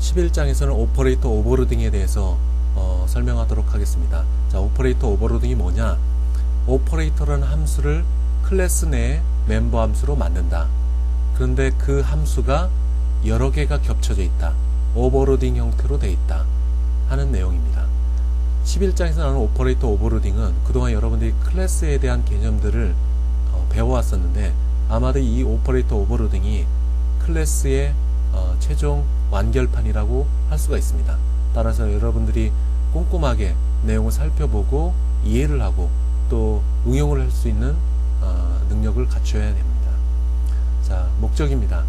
11장에서는 오퍼레이터 오버로딩에 대해서 설명하도록 하겠습니다. 자, 오퍼레이터 오버로딩이 뭐냐? 오퍼레이터라는 함수를 클래스 내에 멤버 함수로 만든다. 그런데 그 함수가 여러 개가 겹쳐져 있다. 오버로딩 형태로 되어 있다 하는 내용입니다. 11장에서 나오는 오퍼레이터 오버로딩은 그동안 여러분들이 클래스에 대한 개념들을 배워왔었는데, 아마도 이 오퍼레이터 오버로딩이 클래스의 최종 완결판이라고 할 수가 있습니다. 따라서 여러분들이 꼼꼼하게 내용을 살펴보고 이해를 하고 또 응용을 할 수 있는 능력을 갖춰야 됩니다. 자, 목적입니다.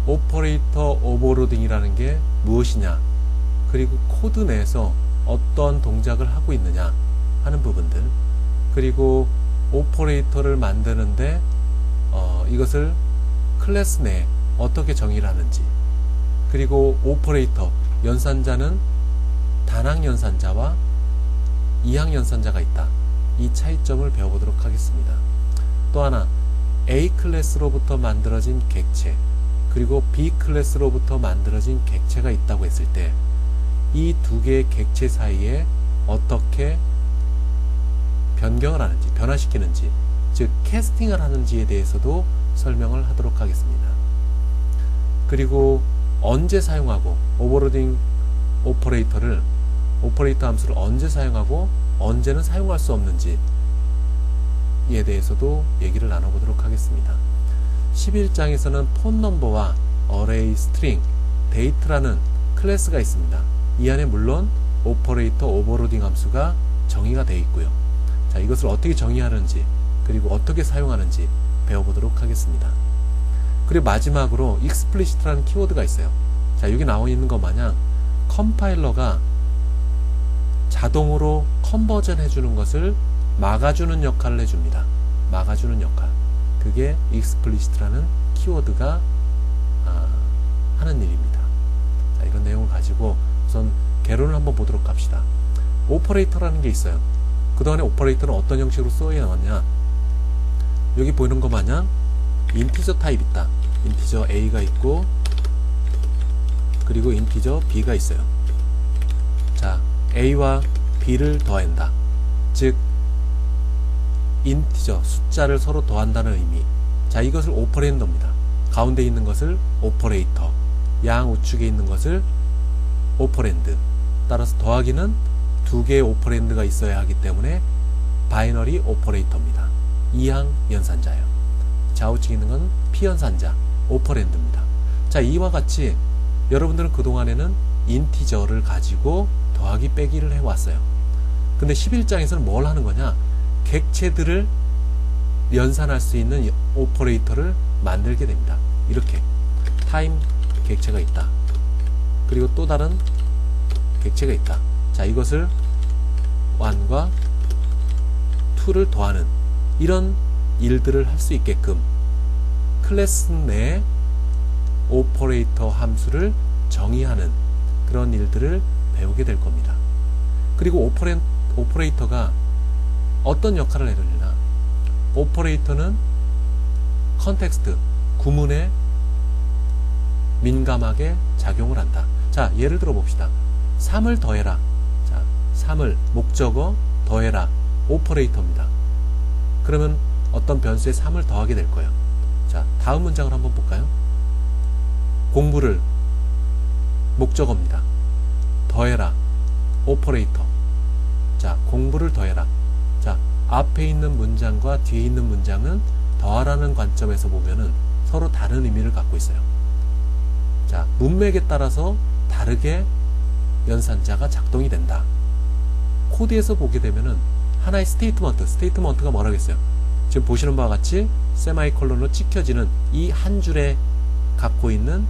오퍼레이터 오버로딩이라는 게 무엇이냐, 그리고 코드 내에서 어떤 동작을 하고 있느냐 하는 부분들, 그리고 오퍼레이터를 만드는데 이것을 클래스 내에 어떻게 정의를 하는지, 그리고 오퍼레이터 연산자는 단항 연산자와 이항 연산자가 있다. 이 차이점을 배워보도록 하겠습니다. 또 하나, A 클래스로부터 만들어진 객체, 그리고 B 클래스로부터 만들어진 객체가 있다고 했을 때 이 두 개의 객체 사이에 어떻게 변경을 하는지, 변화시키는지, 즉 캐스팅을 하는지에 대해서도 설명을 하도록 하겠습니다. 그리고 언제 사용하고, 오버로딩 오퍼레이터 함수를 언제 사용하고 언제는 사용할 수 없는지에 대해서도 얘기를 나눠보도록 하겠습니다. 11장에서는 폰 넘버와 어레이 스트링, 데이트라는 클래스가 있습니다. 이 안에 물론 오퍼레이터 오버로딩 함수가 정의가 되어 있고요. 자, 이것을 어떻게 정의하는지, 그리고 어떻게 사용하는지 배워보도록 하겠습니다. 그리고 마지막으로 explicit라는 키워드가 있어요. 자, 여기 나와 있는 것 마냥 컴파일러가 자동으로 컨버전 해주는 것을 막아주는 역할을 해줍니다. 막아주는 역할. 그게 explicit라는 키워드가 하는 일입니다. 자, 이런 내용을 가지고 우선 개론을 한번 보도록 합시다. 오퍼레이터라는 게 있어요. 그동안에 오퍼레이터는 어떤 형식으로 써 나왔냐? 여기 보이는 것 마냥 인티저 타입 있다. 인티저 A가 있고, 그리고 인티저 B가 있어요. 자, A와 B를 더한다. 즉 인티저, 숫자를 서로 더한다는 의미. 자, 이것을 오퍼랜더입니다. 가운데 있는 것을 오퍼레이터, 양 우측에 있는 것을 오퍼랜드. 따라서 더하기는 두 개의 오퍼랜드가 있어야 하기 때문에 바이너리 오퍼레이터입니다. 이항 연산자예요. 좌우측에 있는 건 피연산자, 오퍼랜드입니다. 자, 이와 같이 여러분들은 그동안에는 인티저를 가지고 더하기 빼기를 해왔어요. 근데 11장에서는 뭘 하는 거냐? 객체들을 연산할 수 있는 오퍼레이터를 만들게 됩니다. 이렇게 타임 객체가 있다. 그리고 또 다른 객체가 있다. 자, 이것을 1과 2를 더하는 이런 일들을 할 수 있게끔 클래스 내에 오퍼레이터 함수를 정의하는 그런 일들을 배우게 될 겁니다. 그리고 오퍼레이터가 어떤 역할을 해주느냐? 오퍼레이터는 컨텍스트, 구문에 민감하게 작용을 한다. 자, 예를 들어 봅시다. 3을 더해라. 자, 3을 목적어 더해라. 오퍼레이터입니다. 그러면 어떤 변수에 3을 더하게 될 거예요. 자, 다음 문장을 한번 볼까요? 공부를 목적어입니다. 더해라. 오퍼레이터. 자, 공부를 더해라. 자, 앞에 있는 문장과 뒤에 있는 문장은 더하라는 관점에서 보면은 서로 다른 의미를 갖고 있어요. 자, 문맥에 따라서 다르게 연산자가 작동이 된다. 코드에서 보게 되면은 하나의 스테이트먼트가 뭐라고 했어요? 지금 보시는 바와 같이 세마이콜론으로 찍혀지는 이 한 줄에 갖고 있는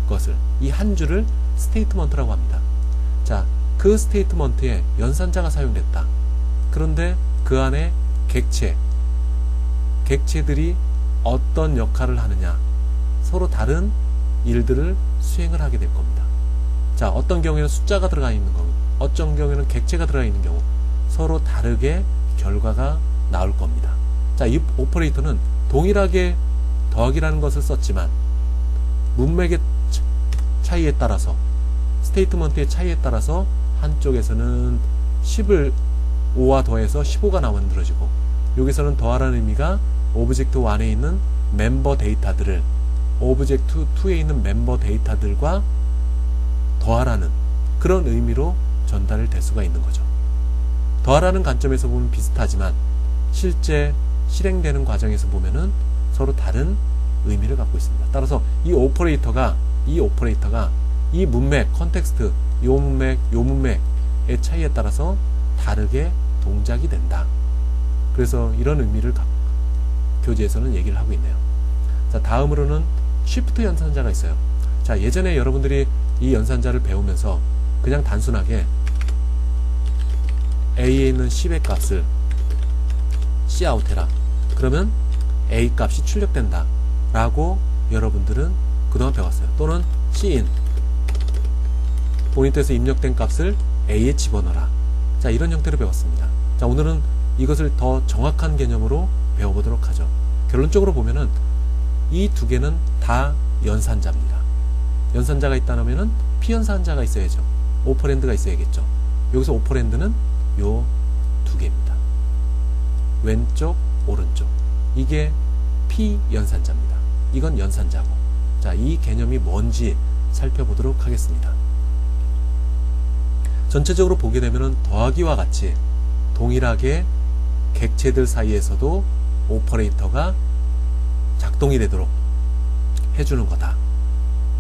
것을, 이 한 줄을 스테이트먼트라고 합니다. 자, 그 스테이트먼트에 연산자가 사용됐다. 그런데 그 안에 객체들이 어떤 역할을 하느냐, 서로 다른 일들을 수행을 하게 될 겁니다. 자, 어떤 경우에는 숫자가 들어가 있는 경우, 어떤 경우에는 객체가 들어가 있는 경우 서로 다르게 결과가 나올 겁니다. 자, 이 오퍼레이터는 동일하게 더하기라는 것을 썼지만 문맥의 차이에 따라서 스테이트먼트의 차이에 따라서 한쪽에서는 10을 5와 더해서 15가 만들어지고, 여기서는 더하라는 의미가 오브젝트 1에 있는 멤버 데이터들을 오브젝트 2에 있는 멤버 데이터들과 더하라는 그런 의미로 전달을 될 수가 있는 거죠. 더하라는 관점에서 보면 비슷하지만 실제 실행되는 과정에서 보면은 서로 다른 의미를 갖고 있습니다. 따라서 이 오퍼레이터가 이 문맥, 컨텍스트, 요 문맥의 차이에 따라서 다르게 동작이 된다. 그래서 이런 의미를 교재에서는 얘기를 하고 있네요. 자, 다음으로는 쉬프트 연산자가 있어요. 자, 예전에 여러분들이 이 연산자를 배우면서 그냥 단순하게 A에 있는 10의 값을 Cout 해라. 그러면 A 값이 출력된다. 라고 여러분들은 그동안 배웠어요. 또는 Cin. 모니터에서 입력된 값을 A에 집어넣어라. 자, 이런 형태로 배웠습니다. 자, 오늘은 이것을 더 정확한 개념으로 배워보도록 하죠. 결론적으로 보면은 이 두 개는 다 연산자입니다. 연산자가 있다면은 피연산자가 있어야죠. 오퍼랜드가 있어야겠죠. 여기서 오퍼랜드는 요 두 개입니다. 왼쪽, 오른쪽. 이게 피연산자입니다. 이건 연산자고. 자, 이 개념이 뭔지 살펴보도록 하겠습니다. 전체적으로 보게 되면은 더하기와 같이 동일하게 객체들 사이에서도 오퍼레이터가 작동이 되도록 해주는 거다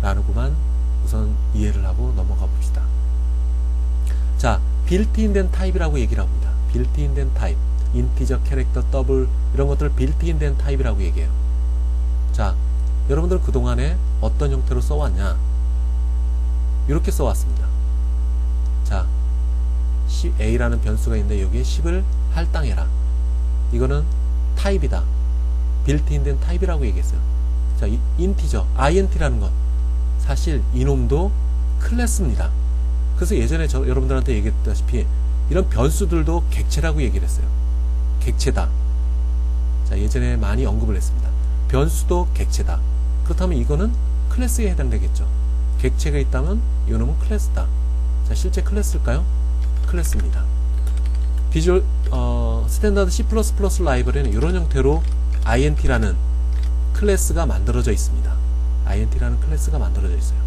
라는 것만 우선 이해를 하고 넘어가 봅시다. 자, 빌트인된 타입이라고 얘기를 합니다. 빌트인된 타입, 인티저, 캐릭터, 더블 이런 것들을 빌트인된 타입이라고 얘기해요. 자, 여러분들 그동안에 어떤 형태로 써왔냐? 이렇게 써왔습니다. 자, A라는 변수가 있는데 여기에 10을 할당해라. 이거는 타입이다. 빌트인된 타입이라고 얘기했어요. 자, 인티저, int라는 것. 사실 이놈도 클래스입니다. 그래서 예전에 여러분들한테 얘기했다시피 이런 변수들도 객체라고 얘기를 했어요. 객체다. 자, 예전에 많이 언급을 했습니다. 변수도 객체다. 그렇다면 이거는 클래스에 해당되겠죠. 객체가 있다면 이놈은 클래스다. 자, 실제 클래스일까요? 클래스입니다. 비주얼 스탠다드 C++ 라이브러리는 이런 형태로 int라는 클래스가 만들어져 있습니다. int라는 클래스가 만들어져 있어요.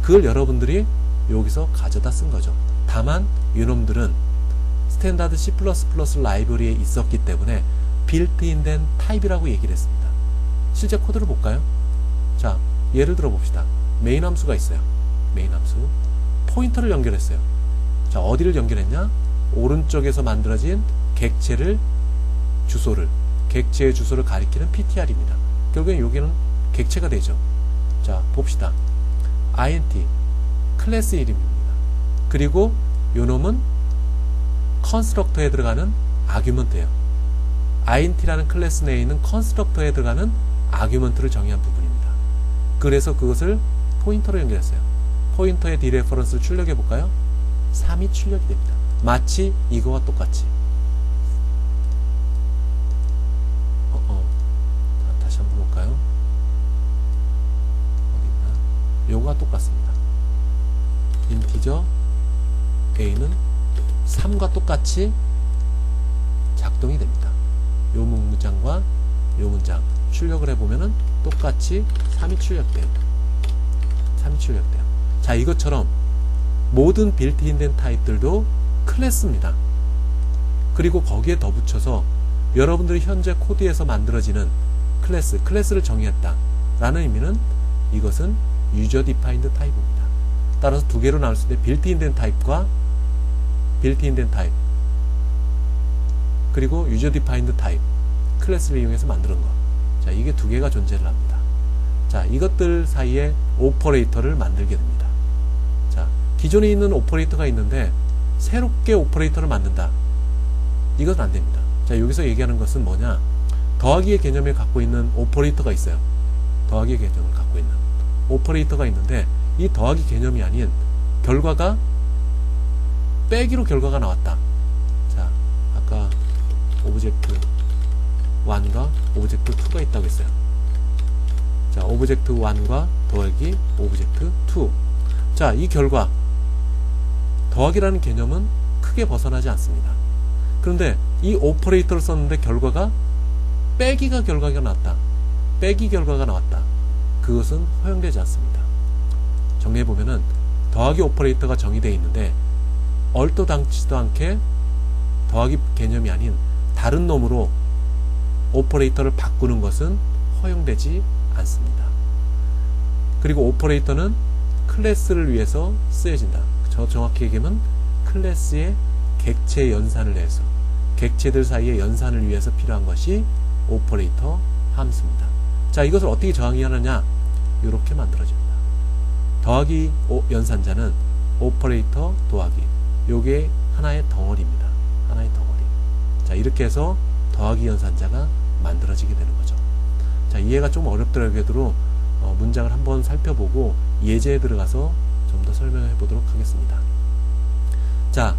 그걸 여러분들이 여기서 가져다 쓴 거죠. 다만 이놈들은 스탠다드 C++ 라이브러리에 있었기 때문에 빌트인된 타입이라고 얘기를 했습니다. 실제 코드를 볼까요? 자, 예를 들어 봅시다. 메인 함수가 있어요. 메인 함수. 포인터를 연결했어요. 자, 어디를 연결했냐? 오른쪽에서 만들어진 객체의 주소를 가리키는 ptr입니다. 결국엔 여기는 객체가 되죠. 자, 봅시다. int 클래스 이름입니다. 그리고 요놈은 컨스트럭터에 들어가는 아규먼트예요. int라는 클래스 내에 있는 컨스트럭터에 들어가는 아규먼트를 정의한 부분입니다. 그래서 그것을 포인터로 연결했어요. 포인터의 디레퍼런스를 출력해 볼까요? 3이 출력이 됩니다. 마치 이거와 똑같이. 자, 다시 한번 볼까요? 어디 있나? 요거와 똑같습니다. 인티저 A는 3과 똑같이 작동이 됩니다. 요 문장과 요 문장 출력을 해보면은 똑같이 3이 출력돼요. 3이 출력돼요. 자, 이것처럼 모든 빌트인된 타입들도 클래스입니다. 그리고 거기에 덧붙여서 여러분들이 현재 코드에서 만들어지는 클래스를 정의했다 라는 의미는 이것은 유저 디파인드 타입입니다. 따라서 두 개로 나눌 수 있는데 빌트인된 타입과 빌트인된 타입, 그리고 유저 디파인드 타입, 클래스를 이용해서 만드는 것. 자, 이게 두 개가 존재를 합니다. 자, 이것들 사이에 오퍼레이터를 만들게 됩니다. 자, 기존에 있는 오퍼레이터가 있는데 새롭게 오퍼레이터를 만든다. 이건 안 됩니다. 자, 여기서 얘기하는 것은 뭐냐? 더하기의 개념을 갖고 있는 오퍼레이터가 있어요. 더하기의 개념을 갖고 있는 오퍼레이터가 있는데 이 더하기 개념이 아닌 결과가 빼기로 결과가 나왔다. 자, 아까 오브젝트 1과 오브젝트 2가 있다고 했어요. 자, 오브젝트 1과 더하기 오브젝트 2. 자, 이 결과 더하기라는 개념은 크게 벗어나지 않습니다. 그런데 이 오퍼레이터를 썼는데 결과가 빼기가 결과가 나왔다. 빼기 결과가 나왔다. 그것은 허용되지 않습니다. 정리해보면은 더하기 오퍼레이터가 정의되어 있는데 얼토당치도 않게 더하기 개념이 아닌 다른 놈으로 오퍼레이터를 바꾸는 것은 허용되지 않습니다. 그리고 오퍼레이터는 클래스를 위해서 쓰여진다. 저 정확히 얘기하면 클래스의 객체 연산을 내서 객체들 사이의 연산을 위해서 필요한 것이 오퍼레이터 함수입니다. 자, 이것을 어떻게 정의하느냐? 이렇게 만들어집니다. 더하기 연산자는 오퍼레이터 더하기. 요게 하나의 덩어리입니다. 하나의 덩어리. 자, 이렇게 해서 더하기 연산자가 만들어지게 되는 거죠. 자, 이해가 좀 어렵더라도 문장을 한번 살펴보고 예제에 들어가서 좀 더 설명해 보도록 하겠습니다. 자,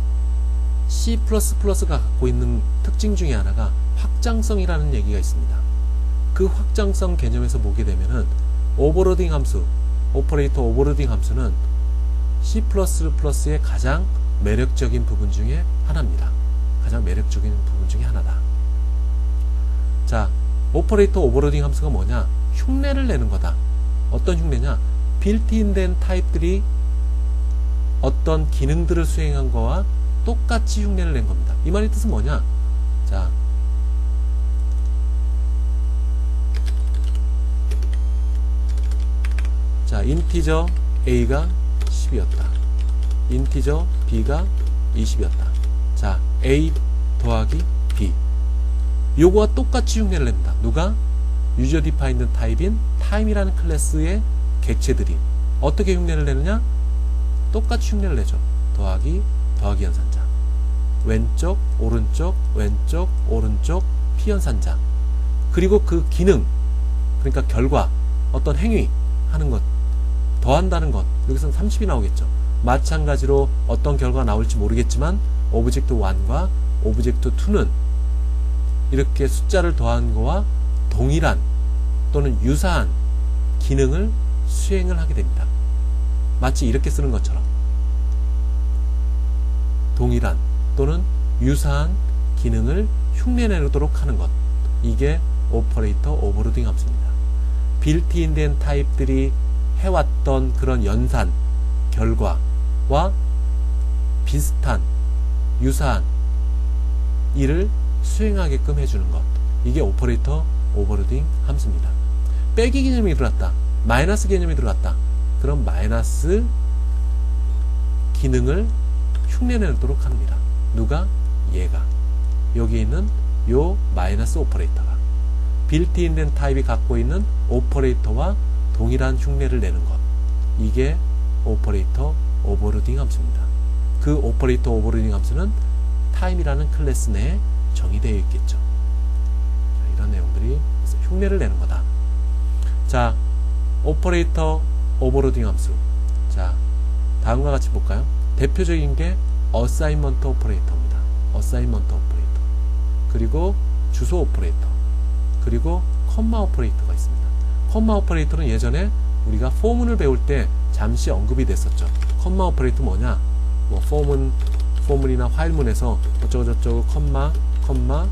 C++가 갖고 있는 특징 중에 하나가 확장성이라는 얘기가 있습니다. 그 확장성 개념에서 보게 되면은 오버로딩 함수, 오퍼레이터 오버로딩 함수는 C++의 가장 매력적인 부분 중에 하나입니다. 가장 매력적인 부분 중에 하나다. 자, 오퍼레이터 오버로딩 함수가 뭐냐? 흉내를 내는 거다. 어떤 흉내냐? 빌트인된 타입들이 어떤 기능들을 수행한 거와 똑같이 흉내를 낸 겁니다. 이 말의 뜻은 뭐냐? 자, 인티저 A가 10이었다. 인티저 B가 20이었다. 자, A 더하기 B. 요거와 똑같이 흉내를 냅니다. 누가? 유저 디파인드 타입인 타임이라는 클래스의 객체들이 어떻게 흉내를 내느냐? 똑같이 흉내를 내죠. 더하기 연산자. 왼쪽, 오른쪽, 왼쪽, 오른쪽, 피연산자. 그리고 그 기능, 그러니까 결과, 어떤 행위 하는 것, 더한다는 것, 여기서는 30이 나오겠죠. 마찬가지로 어떤 결과가 나올지 모르겠지만 오브젝트 1과 오브젝트 2는 이렇게 숫자를 더한 거와 동일한 또는 유사한 기능을 수행을 하게 됩니다. 마치 이렇게 쓰는 것처럼 동일한 또는 유사한 기능을 흉내내도록 하는 것, 이게 오퍼레이터 오버로딩 함수입니다. 빌트인된 타입들이 해왔던 그런 연산 결과와 비슷한 유사한 일을 수행하게끔 해주는 것, 이게 오퍼레이터 오버로딩 함수입니다. 빼기 개념이 들어갔다, 마이너스 개념이 들어갔다, 그럼 마이너스 기능을 흉내내도록 합니다. 누가? 얘가. 여기 있는 요 마이너스 오퍼레이터가 빌트인된 타입이 갖고 있는 오퍼레이터와 동일한 흉내를 내는 것, 이게 오퍼레이터 오버로딩 함수입니다. 그 오퍼레이터 오버로딩 함수는 타임이라는 클래스 내에 정의되어 있겠죠. 이런 내용들이 흉내를 내는 거다. 자, 오퍼레이터 오버로딩 함수. 자, 다음과 같이 볼까요? 대표적인 게 어사인먼트 오퍼레이터입니다. 어사인먼트 오퍼레이터. 그리고 주소 오퍼레이터. 그리고 컴마 오퍼레이터가 있습니다. 컴마 오퍼레이터는 예전에 우리가 포문을 배울 때 잠시 언급이 됐었죠. 컴마 오퍼레이터 뭐냐? 뭐 포문이나 화일문에서 어쩌고저쩌고 컴마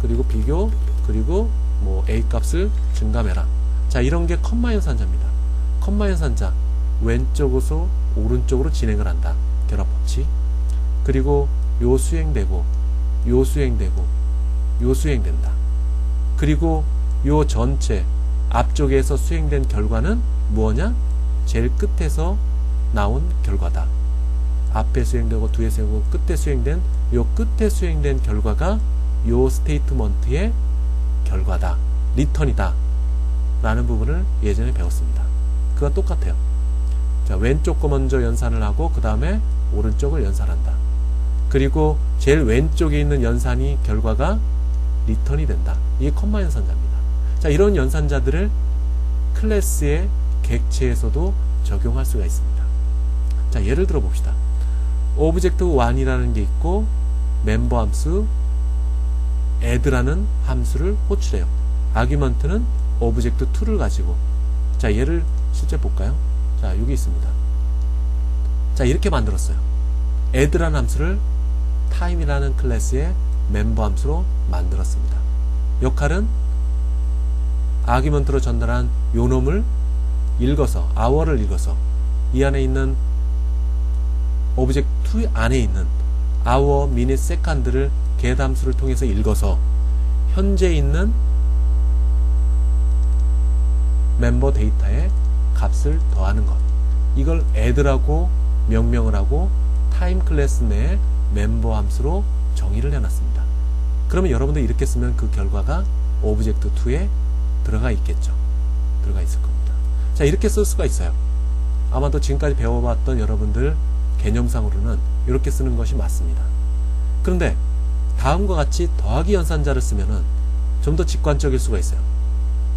그리고 비교 그리고 뭐 A 값을 증감해라. 자, 이런 게 컴마 연산자입니다. 컴마 연산자, 왼쪽에서 오른쪽으로 진행을 한다. 결합 법칙. 그리고 요 수행되고 요 수행되고 요 수행된다. 그리고 요 전체 앞쪽에서 수행된 결과는 뭐냐? 제일 끝에서 나온 결과다. 앞에 수행되고 뒤에 수행되고 끝에 수행된 요 끝에 수행된 결과가 요 스테이트먼트의 결과다. 리턴이다. 라는 부분을 예전에 배웠습니다. 그거 똑같아요. 자, 왼쪽 거 먼저 연산을 하고 그 다음에 오른쪽을 연산한다. 그리고 제일 왼쪽에 있는 연산이 결과가 리턴이 된다. 이게 컴마 연산자입니다. 자, 이런 연산자들을 클래스의 객체에서도 적용할 수가 있습니다. 자, 예를 들어 봅시다. 오브젝트 1이라는 게 있고 멤버 함수 add라는 함수를 호출해요. 아규먼트는 오브젝트 2를 가지고, 자, 얘를 실제 볼까요? 자, 여기 있습니다. 자, 이렇게 만들었어요. add라는 함수를 time이라는 클래스의 멤버 함수로 만들었습니다. 역할은 아규먼트로 전달한 요 놈을 읽어서, hour를 읽어서 이 안에 있는 오브젝트 안에 있는 hour, minute, second를 get 함수를 통해서 읽어서 현재 있는 멤버 데이터에 값을 더하는 것. 이걸 add라고 명명을 하고 time 클래스 내에 멤버 함수로 정의를 해놨습니다. 그러면 여러분들 이렇게 쓰면 그 결과가 Object2에 들어가 있겠죠. 들어가 있을 겁니다. 자, 이렇게 쓸 수가 있어요. 아마도 지금까지 배워봤던 여러분들 개념상으로는 이렇게 쓰는 것이 맞습니다. 그런데 다음과 같이 더하기 연산자를 쓰면은 좀 더 직관적일 수가 있어요.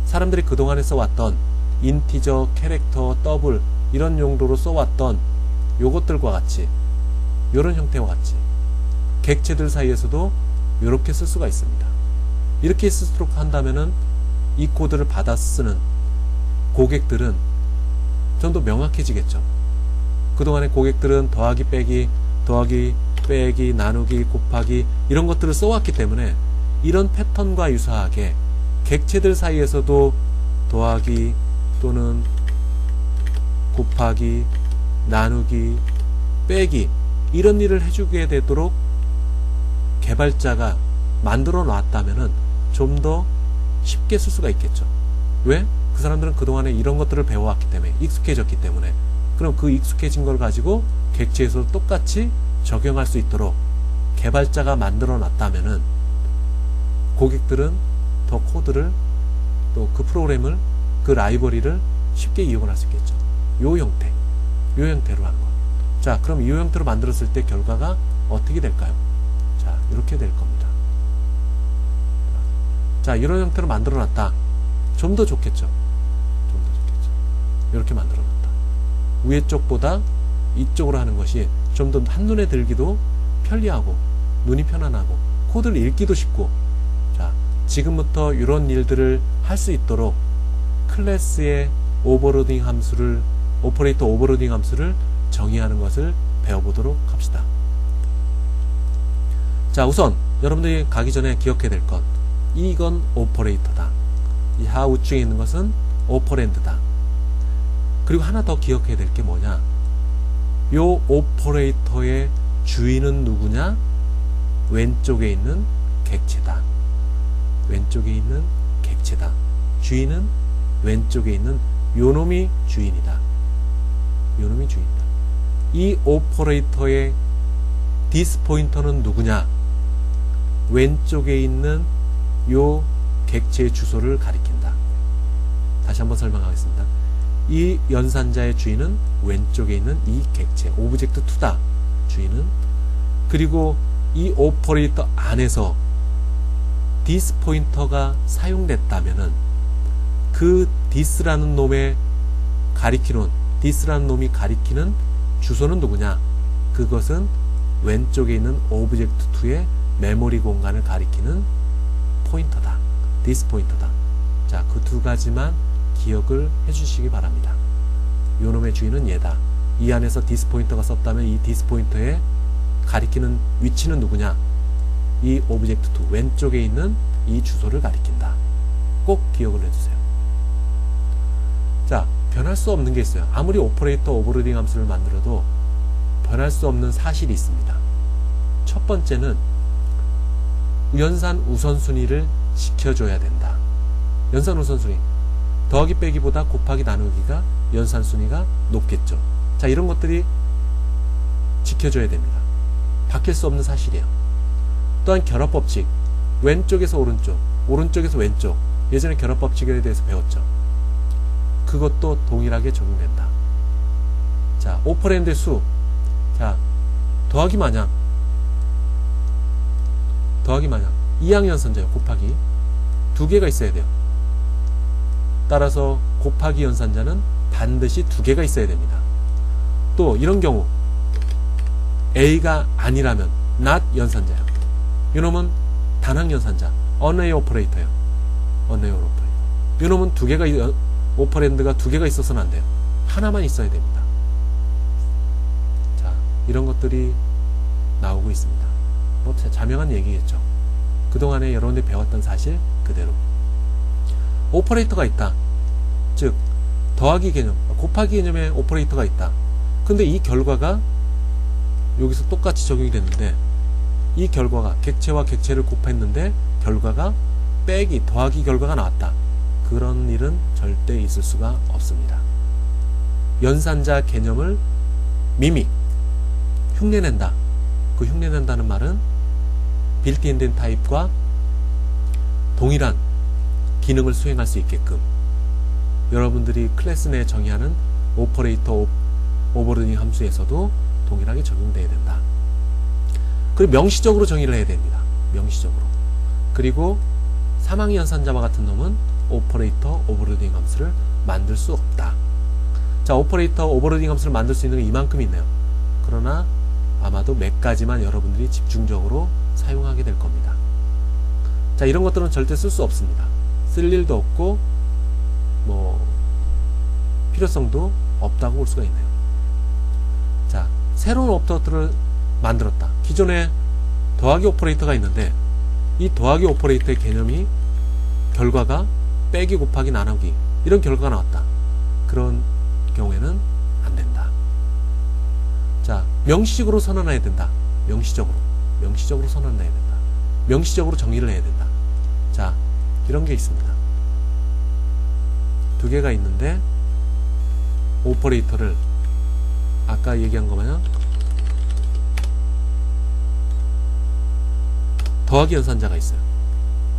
사람들이 그동안에 써왔던 인티저, 캐릭터, 더블 이런 용도로 써왔던 요것들과 같이 요런 형태와 같이 객체들 사이에서도 이렇게 쓸 수가 있습니다. 이렇게 쓰도록 한다면은 이 코드를 받아 쓰는 고객들은 좀 더 명확해지겠죠. 그동안에 고객들은 더하기 빼기 나누기 곱하기 이런 것들을 써왔기 때문에 이런 패턴과 유사하게 객체들 사이에서도 더하기 또는 곱하기 나누기 빼기 이런 일을 해주게 되도록 개발자가 만들어 놨다면은 좀 더 쉽게 쓸 수가 있겠죠. 왜? 그 사람들은 그동안에 이런 것들을 배워왔기 때문에, 익숙해졌기 때문에. 그럼 그 익숙해진 걸 가지고 객체에서도 똑같이 적용할 수 있도록 개발자가 만들어 놨다면은 고객들은 더 코드를 또 그 프로그램을 그 라이브러리를 쉽게 이용을 할 수 있겠죠. 요 형태로 하는 것. 자, 그럼 이 형태로 만들었을 때 결과가 어떻게 될까요? 자, 이렇게 될 겁니다. 자, 이런 형태로 만들어 놨다. 좀 더 좋겠죠. 이렇게 만들어 놨다. 위에 쪽보다 이쪽으로 하는 것이 좀 더 한눈에 들기도 편리하고 눈이 편안하고 코드를 읽기도 쉽고. 자, 지금부터 이런 일들을 할 수 있도록 클래스의 오버로딩 함수를, 오퍼레이터 오버로딩 함수를 정의하는 것을 배워보도록 합시다. 자, 우선 여러분들이 가기 전에 기억해야 될 것, 이건 오퍼레이터다. 이 하우층에 있는 것은 오퍼랜드다. 그리고 하나 더 기억해야 될 게 뭐냐, 요 오퍼레이터의 주인은 누구냐? 왼쪽에 있는 객체다. 왼쪽에 있는 객체다. 주인은 왼쪽에 있는 요놈이 주인이다. 요놈이 주인이다. 이 오퍼레이터의 디스 포인터는 누구냐? 왼쪽에 있는 요 객체의 주소를 가리킨다. 다시 한번 설명하겠습니다. 이 연산자의 주인은 왼쪽에 있는 이 객체 Object2다. 주인은. 그리고 이 오퍼레이터 안에서 this 포인터가 사용됐다면은 그 this라는 놈의 가리키는, this라는 놈이 가리키는 주소는 누구냐? 그것은 왼쪽에 있는 Object2의 메모리 공간을 가리키는 포인터다. this 포인터다. 자, 그 두 가지만 기억을 해주시기 바랍니다. 요 놈의 주인은 얘다. 이 안에서 this 포인터가 썼다면 이 this 포인터에 가리키는 위치는 누구냐? 이 Object2 왼쪽에 있는 이 주소를 가리킨다. 꼭 기억을 해주세요. 자, 변할 수 없는 게 있어요. 아무리 오퍼레이터 오버로딩 함수를 만들어도 변할 수 없는 사실이 있습니다. 첫 번째는 연산 우선순위를 지켜줘야 된다. 연산 우선순위, 더하기 빼기보다 곱하기 나누기가 연산 순위가 높겠죠. 자, 이런 것들이 지켜줘야 됩니다. 바뀔 수 없는 사실이에요. 또한 결합법칙, 왼쪽에서 오른쪽, 오른쪽에서 왼쪽, 예전에 결합법칙에 대해서 배웠죠. 그것도 동일하게 적용된다. 자, 오퍼랜드의 수, 자, 더하기 마냥 이항연산자요. 곱하기 두 개가 있어야 돼요. 따라서 곱하기 연산자는 반드시 두 개가 있어야 됩니다. 또 이런 경우 A가 아니라면 not 연산자요. 이놈은 단항 연산자, unARray 오퍼레이터예요. unARray 오퍼레이터. 이놈은 두 개가, 오퍼랜드가 두 개가 있어서는 안 돼요. 하나만 있어야 됩니다. 자, 이런 것들이 나오고 있습니다. 뭐 자명한 얘기겠죠. 그동안에 여러분들이 배웠던 사실 그대로. 오퍼레이터가 있다. 즉 더하기 개념, 곱하기 개념의 오퍼레이터가 있다. 근데 이 결과가 여기서 똑같이 적용이 됐는데 이 결과가 객체와 객체를 곱했는데 결과가 빼기, 더하기 결과가 나왔다. 그런 일은 절대 있을 수가 없습니다. 연산자 개념을 미믹, 흉내낸다. 그 흉내낸다는 말은 빌트인된 타입과 동일한 기능을 수행할 수 있게끔 여러분들이 클래스 내에 정의하는 오퍼레이터 오버로딩 함수에서도 동일하게 적용돼야 된다. 그리고 명시적으로 정의를 해야 됩니다. 명시적으로. 그리고 사망 연산자와 같은 놈은 오퍼레이터 오버로딩 함수를 만들 수 없다. 자, 오퍼레이터 오버로딩 함수를 만들 수 있는 게 이만큼 있네요. 그러나 아마도 몇 가지만 여러분들이 집중적으로 사용하게 될 겁니다. 자, 이런 것들은 절대 쓸 수 없습니다. 쓸 일도 없고 뭐 필요성도 없다고 볼 수가 있네요. 자, 새로운 오퍼레이터를 만들었다. 기존에 더하기 오퍼레이터가 있는데 이 더하기 오퍼레이터의 개념이 결과가 빼기 곱하기 나누기 이런 결과가 나왔다. 그런 경우에는 안 된다. 자, 명시적으로 선언해야 된다. 명시적으로 선언해야 된다. 명시적으로 정의를 해야 된다. 자, 이런 게 있습니다. 두 개가 있는데 오퍼레이터를 아까 얘기한 거 마냥 더하기 연산자가 있어요.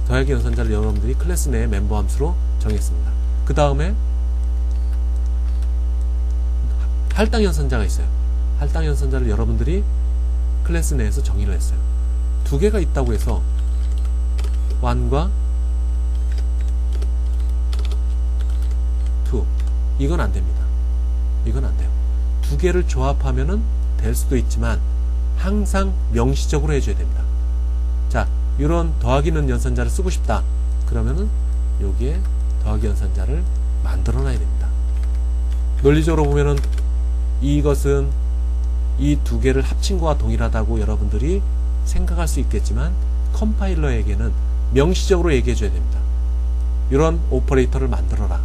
더하기 연산자를 여러분들이 클래스 내의 멤버 함수로 정했습니다. 그 다음에 할당 연산자가 있어요. 할당 연산자를 여러분들이 클래스 내에서 정의를 했어요. 두 개가 있다고 해서 1과 2 이건 안 됩니다. 이건 안 돼요. 두 개를 조합하면은 될 수도 있지만 항상 명시적으로 해줘야 됩니다. 자, 이런 더하기는 연산자를 쓰고 싶다. 그러면은 여기에 더하기 연산자를 만들어 놔야 됩니다. 논리적으로 보면은 이것은 이 두 개를 합친 거와 동일하다고 여러분들이 생각할 수 있겠지만 컴파일러에게는 명시적으로 얘기해 줘야 됩니다. 이런 오퍼레이터를 만들어라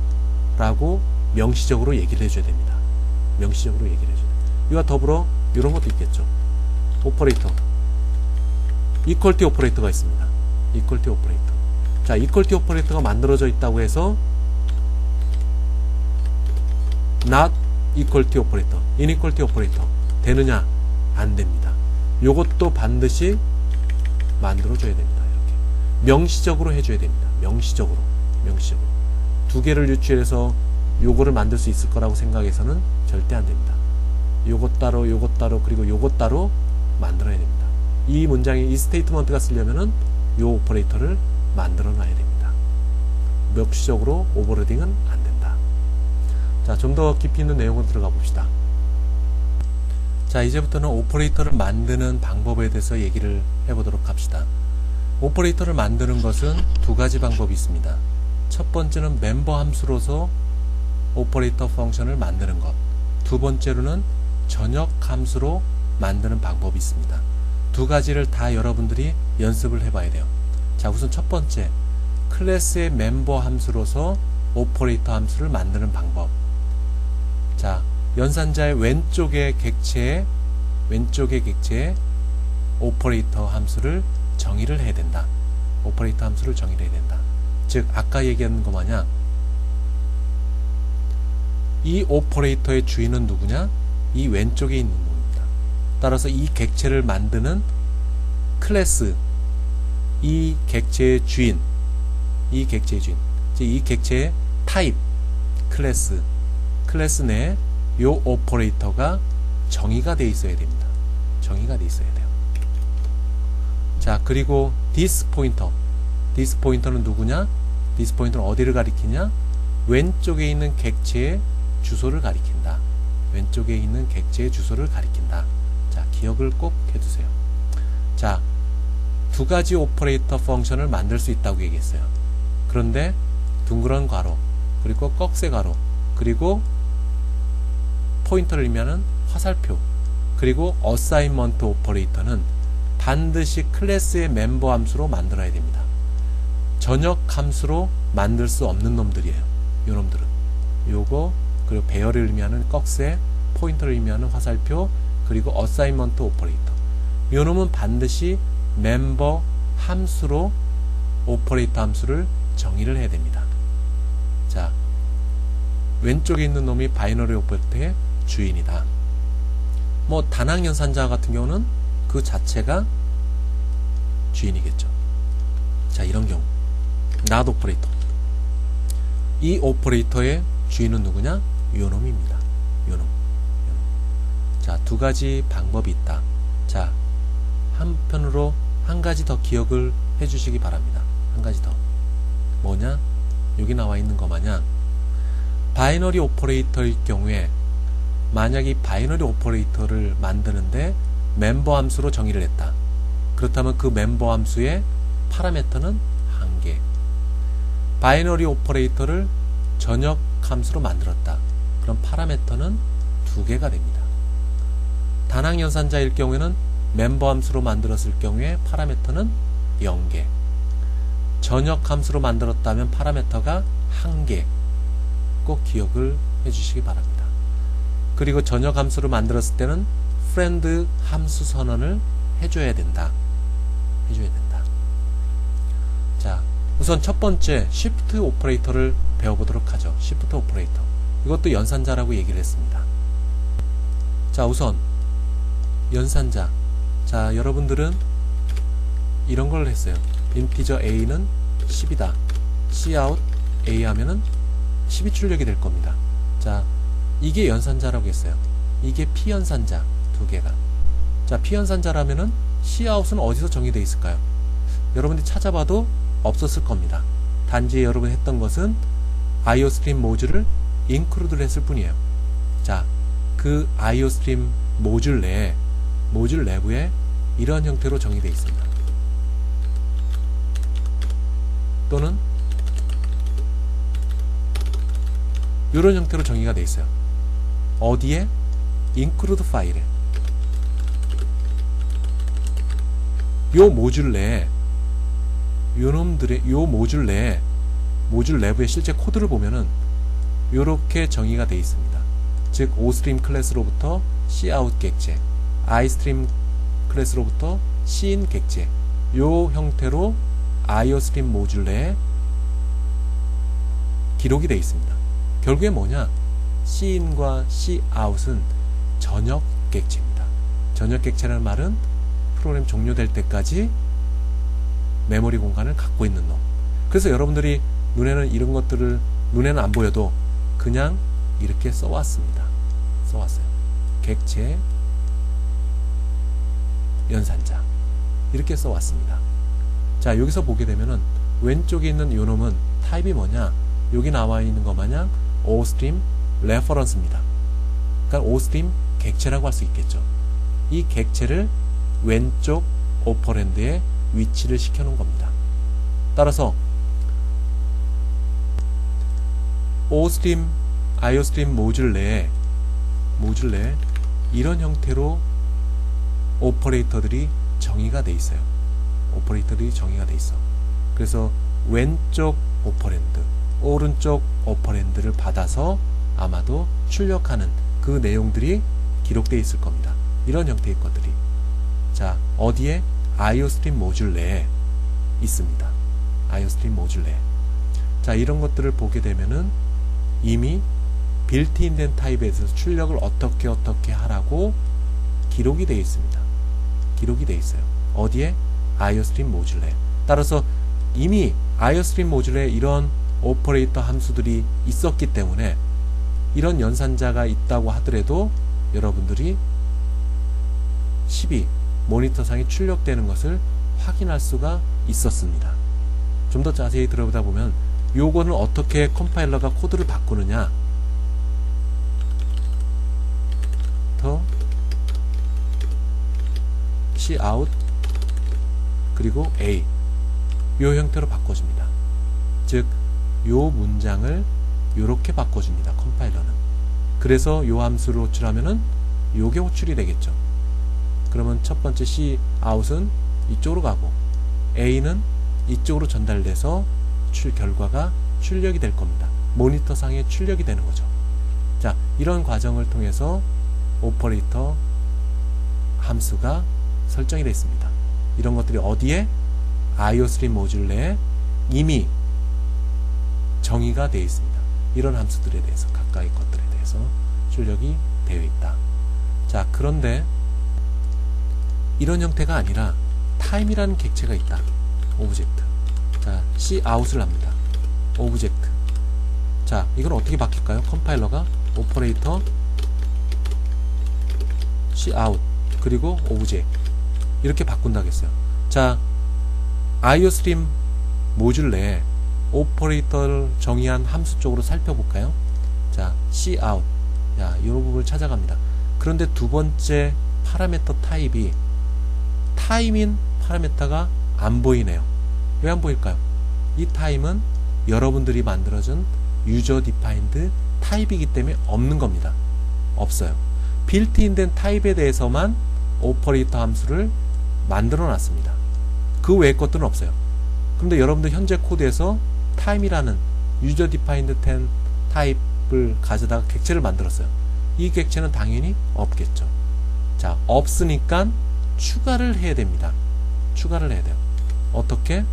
라고 명시적으로 얘기를 해줘야 됩니다. 명시적으로 얘기를 해줘야 됩니다. 이와 더불어 이런 것도 있겠죠. 오퍼레이터 이퀄티 오퍼레이터가 있습니다. 이퀄티 오퍼레이터. 자, 이퀄티 오퍼레이터가 만들어져 있다고 해서 not equality operator, inequality operator 되느냐? 안 됩니다. 요것도 반드시 만들어줘야 됩니다. 이렇게 명시적으로 해줘야 됩니다. 명시적으로. 두 개를 유추해서 요거를 만들 수 있을 거라고 생각해서는 절대 안 됩니다. 요것 따로, 그리고 요것 따로 만들어야 됩니다. 이 문장에 이 스테이트먼트가 쓰려면은 요 오퍼레이터를 만들어 놔야 됩니다. 명시적으로 오버로딩은 안 된다. 자, 좀 더 깊이 있는 내용으로 들어가 봅시다. 자, 이제부터는 오퍼레이터를 만드는 방법에 대해서 얘기를 해보도록 합시다. 오퍼레이터를 만드는 것은 두 가지 방법이 있습니다. 첫 번째는 멤버 함수로서 오퍼레이터 펑션을 만드는 것. 두 번째로는 전역 함수로 만드는 방법이 있습니다. 두 가지를 다 여러분들이 연습을 해봐야 돼요. 자, 우선 첫 번째, 클래스의 멤버 함수로서 오퍼레이터 함수를 만드는 방법. 자, 연산자의 왼쪽의 객체에 오퍼레이터 함수를 정의를 해야 된다. 오퍼레이터 함수를 정의를 해야 된다. 즉, 아까 얘기한 것 마냥 이 오퍼레이터의 주인은 누구냐? 이 왼쪽에 있는 놈입니다. 따라서 이 객체를 만드는 클래스, 이 객체의 주인, 이 객체의 타입, 클래스 내에 이 오퍼레이터가 정의가 되어 있어야 됩니다. 정의가 되어 있어야 돼요. 자, 그리고 this 포인터는 누구냐? this 포인터는 어디를 가리키냐? 왼쪽에 있는 객체의 주소를 가리킨다. 왼쪽에 있는 객체의 주소를 가리킨다. 자, 기억을 꼭 해두세요. 자, 두 가지 오퍼레이터 펑션을 만들 수 있다고 얘기했어요. 그런데 둥그런 괄호, 그리고 꺽쇠 괄호, 그리고 포인터를 의미하는 화살표, 그리고 어사인먼트 오퍼레이터는 반드시 클래스의 멤버 함수로 만들어야 됩니다. 전역 함수로 만들 수 없는 놈들이에요. 요 놈들은. 요거, 그리고 배열을 의미하는 꺽쇠, 포인터를 의미하는 화살표, 그리고 어사인먼트 오퍼레이터. 요 놈은 반드시 멤버 함수로 오퍼레이터 함수를 정의를 해야 됩니다. 자, 왼쪽에 있는 놈이 바이너리 오퍼레이터의 주인이다. 뭐 단항 연산자 같은 경우는 그 자체가 주인이겠죠. 자, 이런 경우 not 오퍼레이터. 이 오퍼레이터의 주인은 누구냐? 요 놈입니다. 요 놈. 자, 두 가지 방법이 있다. 자, 한편으로 한 가지 더 기억을 해주시기 바랍니다. 한 가지 더. 뭐냐? 여기 나와 있는 거 마냥 바이너리 오퍼레이터일 경우에 만약 이 바이너리 오퍼레이터를 만드는데 멤버 함수로 정의를 했다. 그렇다면 그 멤버 함수의 파라미터는 한 개. 바이너리 오퍼레이터를 전역 함수로 만들었다. 그럼 파라미터는 두 개가 됩니다. 단항 연산자일 경우에는 멤버 함수로 만들었을 경우에 파라미터는 0개. 전역 함수로 만들었다면 파라미터가 한 개. 꼭 기억을 해주시기 바랍니다. 그리고 전역 함수를 만들었을 때는 friend 함수 선언을 해줘야 된다. 해줘야 된다. 자, 우선 첫 번째 shift 오퍼레이터를 배워보도록 하죠. shift 오퍼레이터. 이것도 연산자라고 얘기를 했습니다. 자, 우선 연산자. 자, 여러분들은 이런 걸 했어요. 인티저 a는 10이다. cout a 하면은 10이 출력이 될 겁니다. 자, 이게 연산자라고 했어요. 이게 피연산자 두 개가. 자, 피연산자라면은 cout은 어디서 정의되어 있을까요? 여러분들이 찾아봐도 없었을 겁니다. 단지 여러분이 했던 것은 iostream 모듈을 include를 했을 뿐이에요. 자, 그 iostream 모듈 내에, 모듈 내부에 이런 형태로 정의되어 있습니다. 또는 이런 형태로 정의가 되어 있어요. 어디에? include 파일에. 요 모듈 내에, 요놈들의 요 모듈 내에, 모듈 내부의 실제 코드를 보면은 요렇게 정의가 되어 있습니다. 즉 oStream 클래스로부터 cout 객체, iStream 클래스로부터 cin 객체, 요 형태로 iostream 모듈 내에 기록이 되어 있습니다. 결국에 뭐냐? cin과 cout은 전역 객체입니다. 전역 객체라는 말은 프로그램 종료될 때까지 메모리 공간을 갖고 있는 놈. 그래서 여러분들이 눈에는 이런 것들을, 눈에는 안 보여도 그냥 이렇게 써왔습니다. 써왔어요. 객체 연산자 이렇게 써왔습니다. 자, 여기서 보게 되면은 왼쪽에 있는 요 놈은 타입이 뭐냐? 여기 나와 있는 것 마냥 oStream reference입니다. 그러니까 oStream 객체라고 할 수 있겠죠. 이 객체를 왼쪽 오퍼랜드에 위치를 시켜 놓은 겁니다. 따라서 oStream, iostream 모듈 내에 이런 형태로 오퍼레이터들이 정의가 돼 있어요. 오퍼레이터들이 정의가 돼 있어. 그래서 왼쪽 오퍼랜드, 오른쪽 오퍼랜드를 받아서 아마도 출력하는 그 내용들이 기록되어 있을 겁니다. 이런 형태의 것들이. 자, 어디에? iostream 모듈 내에 있습니다. iostream 모듈 내에. 자, 이런 것들을 보게 되면은 이미 빌트인 된 타입에서 출력을 어떻게 하라고 기록이 되어 있습니다. 기록이 되어 있어요. 어디에? iostream 모듈 내에. 따라서 이미 iostream 모듈에 이런 오퍼레이터 함수들이 있었기 때문에 이런 연산자가 있다고 하더라도 여러분들이 10이 모니터상에 출력되는 것을 확인할 수가 있었습니다. 좀 더 자세히 들어보다 보면 요거는 어떻게 컴파일러가 코드를 바꾸느냐, 더 cout 그리고 a 요 형태로 바꿔줍니다. 즉 요 문장을 요렇게 바꿔줍니다. 컴파일러는. 그래서 요 함수를 호출하면은 요게 호출이 되겠죠. 그러면 첫 번째 C 아웃은 이쪽으로 가고 A는 이쪽으로 전달돼서 결과가 출력이 될 겁니다. 모니터상에 출력이 되는 거죠. 자, 이런 과정을 통해서 오퍼레이터 함수가 설정이 되어 있습니다. 이런 것들이 어디에? IO3 모듈 내에 이미 정의가 되어 있습니다. 이런 함수들에 대해서, 가까이 것들에 대해서 출력이 되어 있다. 자, 그런데 이런 형태가 아니라 타임이라는 객체가 있다. 오브젝트. 자, cout을 합니다. 오브젝트. 자, 이건 어떻게 바뀔까요? 컴파일러가 오퍼레이터 cout 그리고 오브젝트 이렇게 바꾼다고 했어요. 자, IOStream 모듈 내에 오퍼레이터를 정의한 함수 쪽으로 살펴볼까요? 자, cout. 자, 이 부분을 찾아갑니다. 그런데 두 번째 파라미터 타입이 타임인 파라미터가 안 보이네요. 왜 안 보일까요? 이 타임은 여러분들이 만들어준 유저 디파인드 타입이기 때문에 없는 겁니다. 없어요. 빌트인된 타입에 대해서만 오퍼레이터 함수를 만들어 놨습니다. 그 외의 것들은 없어요. 그런데 여러분들 현재 코드에서 타임이라는 유저 디파인드 타입을 가져다가 객체를 만들었어요. 이 객체는 당연히 없겠죠. 자, 없으니까 추가를 해야 됩니다. 추가를 해야 돼요. 어떻게?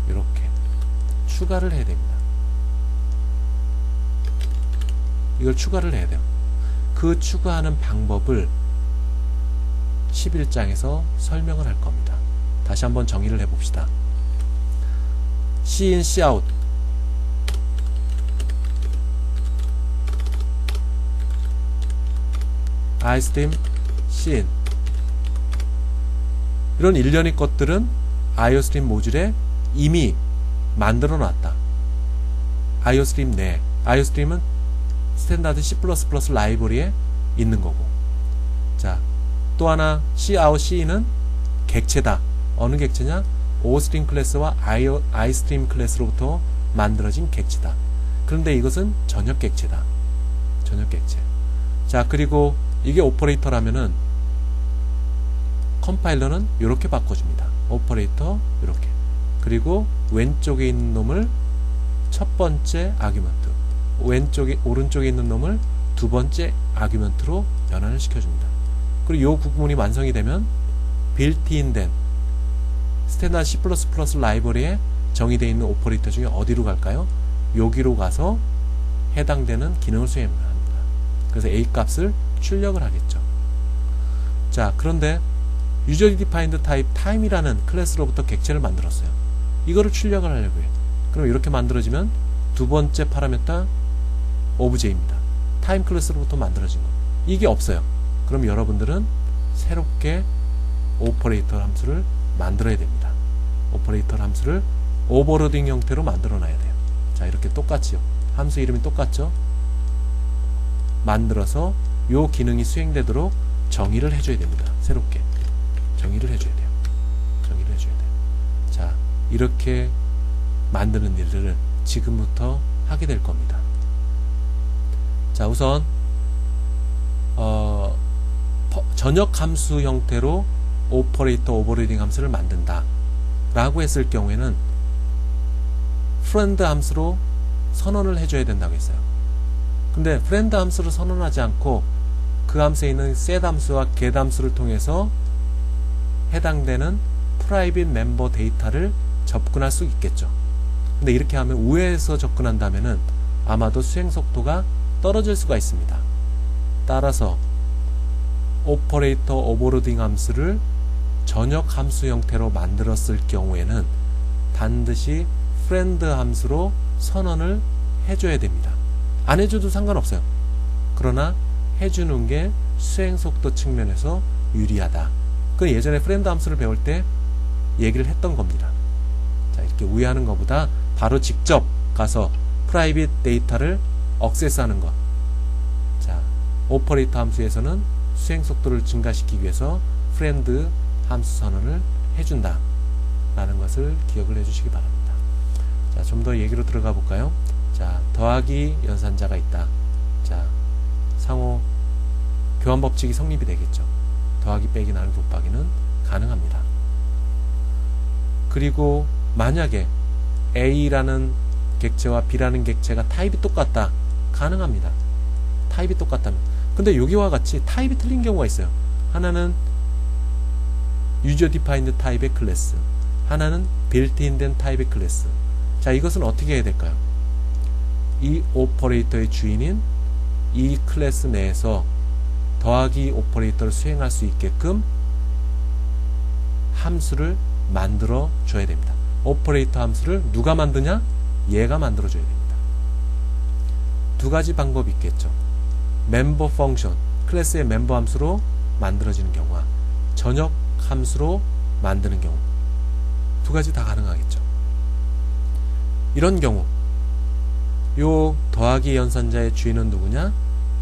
이렇게 추가를 해야 됩니다. 이걸 추가를 해야 돼요. 그 추가하는 방법을 11장에서 설명을 할 겁니다. 다시 한번 정의를 해봅시다. cin, cout IOStream, cin 이런 일련의 것들은 IOStream 모듈에 이미 만들어 놨다. IOStream 내 IOStream은 스탠다드 C++ 라이브러리에 있는 거고. 자, 또 하나 cout, cin은 객체다. 어느 객체냐? OStream 클래스와 iStream 클래스로부터 만들어진 객체다. 그런데 이것은 전역 객체다. 전역 객체. 자, 그리고 이게 오퍼레이터라면은 컴파일러는 이렇게 바꿔줍니다. 오퍼레이터 이렇게. 그리고 왼쪽에 있는 놈을 첫 번째 아규먼트, 오른쪽에 있는 놈을 두 번째 아규먼트로 변환을 시켜줍니다. 그리고 이 부분이 완성이 되면 빌트인된 스탠다드 C++ 라이브러리에 정의되어 있는 오퍼레이터 중에 어디로 갈까요? 여기로 가서 해당되는 기능을 수행합니다. 그래서 A 값을 출력을 하겠죠. 자, 그런데 유저 디파인드 타입 타임이라는 클래스로부터 객체를 만들었어요. 이거를 출력을 하려고 해요. 그럼 이렇게 만들어지면 두 번째 파라미터 오브제입니다. 타임 클래스로부터 만들어진 거. 이게 없어요. 그럼 여러분들은 새롭게 오퍼레이터 함수를 만들어야 됩니다. 오퍼레이터 함수를 오버로딩 형태로 만들어 놔야 돼요. 자, 이렇게 똑같이요. 함수 이름이 똑같죠? 만들어서 요 기능이 수행되도록 정의를 해줘야 됩니다. 새롭게 정의를 해줘야 돼요. 정의를 해줘야 돼요. 자, 이렇게 만드는 일들을 지금부터 하게 될 겁니다. 자, 우선 전역 함수 형태로 오퍼레이터 오버리딩 함수를 만든다 라고 했을 경우에는 friend 함수로 선언을 해줘야 된다고 했어요. 근데 friend 함수를 선언하지 않고 그 함수에 있는 set 함수와 get 함수를 통해서 해당되는 private member 데이터를 접근할 수 있겠죠. 근데 이렇게 하면 우회해서 접근한다면은 아마도 수행 속도가 떨어질 수가 있습니다. 따라서 오퍼레이터 오버로딩 함수를 전역 함수 형태로 만들었을 경우에는 반드시 friend 함수로 선언을 해줘야 됩니다. 안 해줘도 상관없어요. 그러나 해주는 게 수행 속도 측면에서 유리하다. 그 예전에 friend 함수를 배울 때 얘기를 했던 겁니다. 자, 이렇게 우회하는 것보다 바로 직접 가서 프라이빗 데이터를 억세스하는 것. 자, 오퍼레이터 함수에서는 수행 속도를 증가시키기 위해서 friend 함수 선언을 해준다 라는 것을 기억을 해주시기 바랍니다. 자, 좀 더 얘기로 들어가 볼까요? 자, 더하기 연산자가 있다. 자, 상호 교환 법칙이 성립이 되겠죠. 더하기 빼기 나누기 곱하기는 가능합니다. 그리고 만약에 A라는 객체와 B라는 객체가 타입이 똑같다. 가능합니다. 타입이 똑같다면. 근데 여기와 같이 타입이 틀린 경우가 있어요. 하나는 유저 디파인드 타입의 클래스, 하나는 빌트인 된 타입의 클래스. 자, 이것은 어떻게 해야 될까요? 이 오퍼레이터의 주인인 이 클래스 내에서 더하기 오퍼레이터를 수행할 수 있게끔 함수를 만들어 줘야 됩니다. 오퍼레이터 함수를 누가 만드냐? 얘가 만들어 줘야 됩니다. 두 가지 방법이 있겠죠. 멤버 펑션, 클래스의 멤버 함수로 만들어지는 경우와 전역 함수로 만드는 경우, 두 가지 다 가능하겠죠. 이런 경우 요 더하기 연산자의 주인은 누구냐?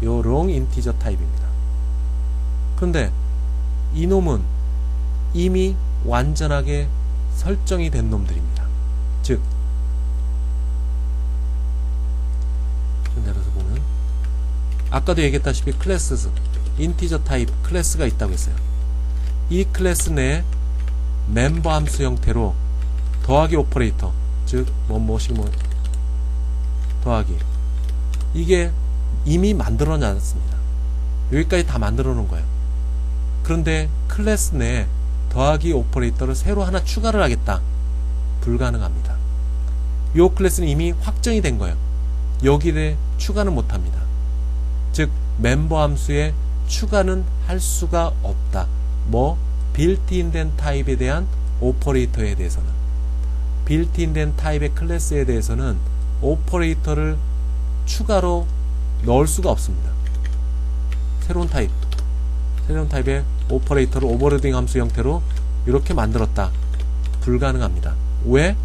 요 롱 인티저 타입입니다. 그런데 이놈은 이미 완전하게 설정이 된 놈들입니다. 즉, 내려서 보면 아까도 얘기했다시피 클래스, 인티저 타입 클래스가 있다고 했어요. 이 클래스 내에 멤버 함수 형태로 더하기 오퍼레이터, 즉 뭐뭐식 더하기, 이게 이미 만들어 놨습니다. 여기까지 다 만들어 놓은 거예요. 그런데 클래스 내에 더하기 오퍼레이터를 새로 하나 추가를 하겠다. 불가능합니다. 이 클래스는 이미 확정이 된 거예요. 여기에 추가는 못합니다. 즉 멤버 함수에 추가는 할 수가 없다. 빌트인 된 타입에 대한 오퍼레이터에 대해서는, 빌트인 된 타입의 클래스에 대해서는 오퍼레이터를 추가로 넣을 수가 없습니다. 새로운 타입의 오퍼레이터를 오버로딩 함수 형태로 이렇게 만들었다. 불가능합니다. 왜?